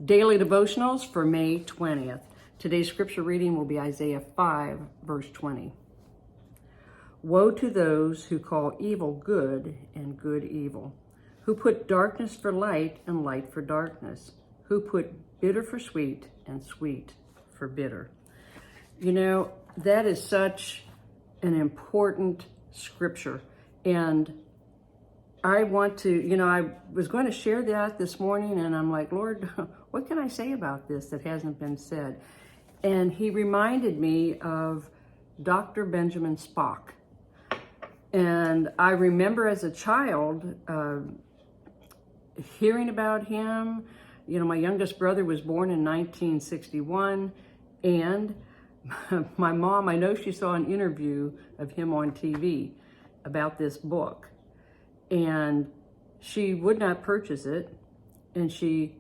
Daily Devotionals for May 20th. Today's scripture reading will be Isaiah 5, verse 20. Woe to those who call evil good and good evil, who put darkness for light and light for darkness, who put bitter for sweet and sweet for bitter. You know, that is such an important scripture. And I want to, I was going to share that this morning, and I'm like, Lord, what can I say about this that hasn't been said? And he reminded me of Dr. Benjamin Spock. And I remember as a child hearing about him. My youngest brother was born in 1961, and my mom, I know she saw an interview of him on TV about this book. And she would not purchase it, and she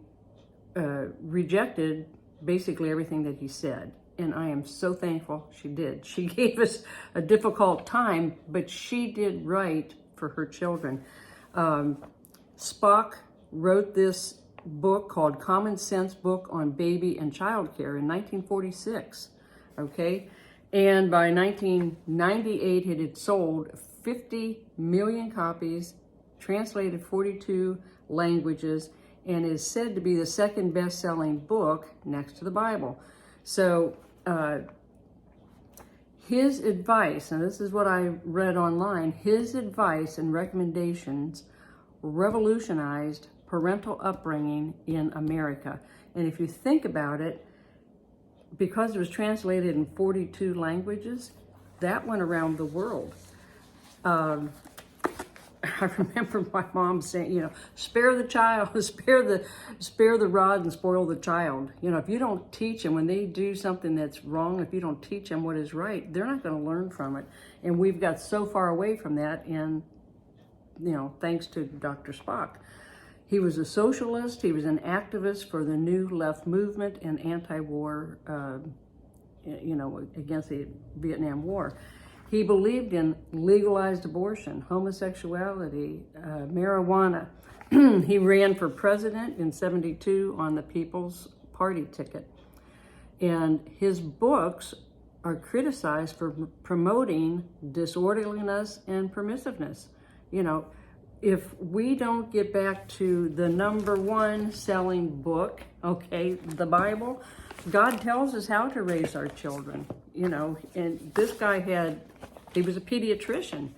rejected basically everything that he said. And I am so thankful she did. She gave us a difficult time, but she did right for her children. Spock wrote this book called Common Sense Book on Baby and Child Care in 1946, okay? And by 1998, it had sold 50 million copies, translated 42 languages, and is said to be the second best-selling book next to the Bible. So his advice, and this is what I read online, his advice and recommendations revolutionized parental upbringing in America. And if you think about it, because it was translated in 42 languages, that went around the world. I remember my mom saying, spare the child, spare the rod and spoil the child. If you don't teach them, when they do something that's wrong, if you don't teach them what is right, they're not going to learn from it. And we've got so far away from that, and, thanks to Dr. Spock. He was a socialist. He was an activist for the New Left movement and anti-war, against the Vietnam War. He believed in legalized abortion, homosexuality, marijuana. He ran for president in '72 on the People's Party ticket. And his books are criticized for promoting disorderliness and permissiveness. If we don't get back to the number one selling book, okay, the Bible, God tells us how to raise our children, and this guy he was a pediatrician,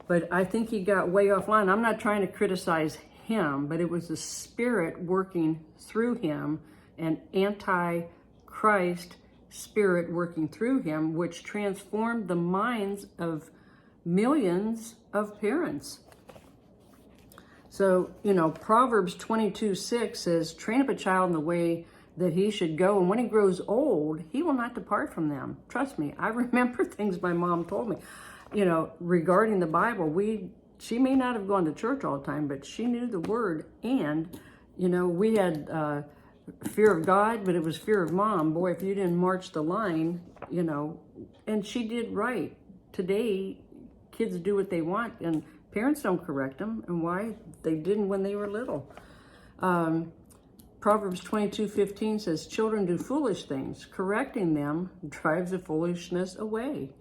but I think he got way offline. I'm not trying to criticize him, but it was the Spirit working through him, an anti-Christ spirit working through him, which transformed the minds of millions of parents. So, Proverbs 22:6 says, train up a child in the way that he should go, and when he grows old, he will not depart from them. Trust me, I remember things my mom told me, regarding the Bible. She may not have gone to church all the time, but she knew the word. And, we had fear of God, but it was fear of mom. Boy, if you didn't march the line, and she did right. Today, kids do what they want, and parents don't correct them, and why? They didn't when they were little. Proverbs 22:15 says, children do foolish things. Correcting them drives the foolishness away.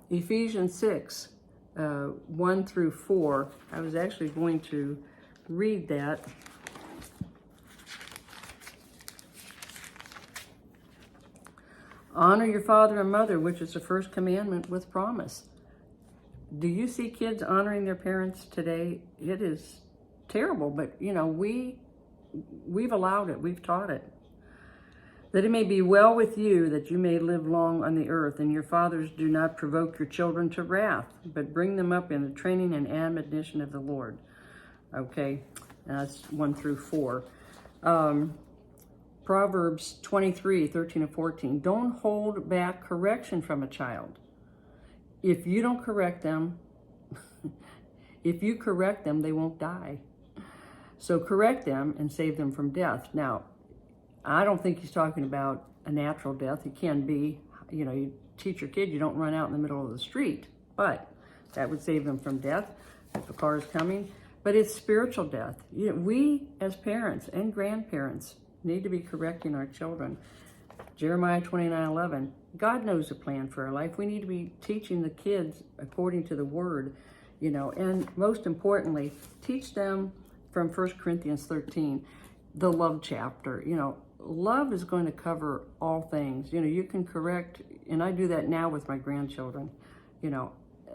Ephesians 6, 1 through 4. I was actually going to read that. Honor your father and mother, which is the first commandment with promise. Do you see kids honoring their parents today? It is terrible, but we've allowed it, we've taught it. That it may be well with you, that you may live long on the earth, and your fathers do not provoke your children to wrath, but bring them up in the training and admonition of the Lord. Okay, that's 1 through 4. Proverbs 23:13 and 14. Don't hold back correction from a child. If you don't correct them, if you correct them, they won't die. So correct them and save them from death. Now, I don't think he's talking about a natural death. It can be, you teach your kid you don't run out in the middle of the street, but that would save them from death if a car is coming. but it's spiritual death. We as parents and grandparents need to be correcting our children. Jeremiah 29:11, God knows the plan for our life. We need to be teaching the kids according to the word, and most importantly, teach them from 1 Corinthians 13, the love chapter. Love is going to cover all things. You can correct, and I do that now with my grandchildren.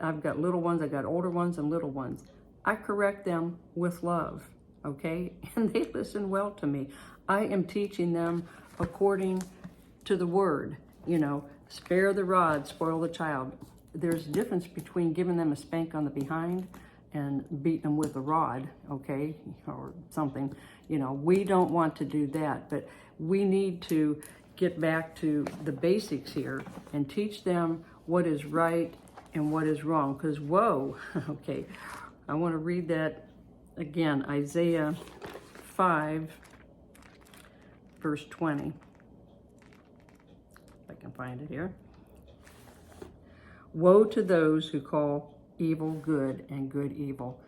I've got little ones, I've got older ones and little ones. I correct them with love, okay? And they listen well to me. I am teaching them according to the word. Spare the rod, spoil the child. There's a difference between giving them a spank on the behind and beating them with a rod, okay, or something. We don't want to do that, but we need to get back to the basics here and teach them what is right and what is wrong. Because, whoa, okay, I want to read that again, Isaiah 5, verse 20. If I can find it here. Woe to those who call evil good and good evil.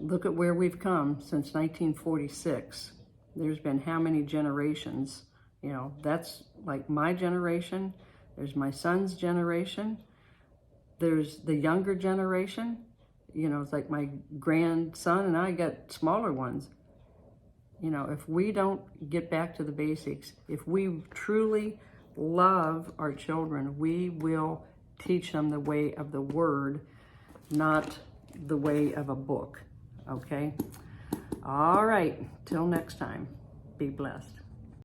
Look at where we've come since 1946. There's been how many generations? That's like my generation. There's my son's generation. There's the younger generation. It's like my grandson and I got smaller ones. If we don't get back to the basics, if we truly love our children, we will teach them the way of the word, not the way of a book, okay? All right, till next time, be blessed.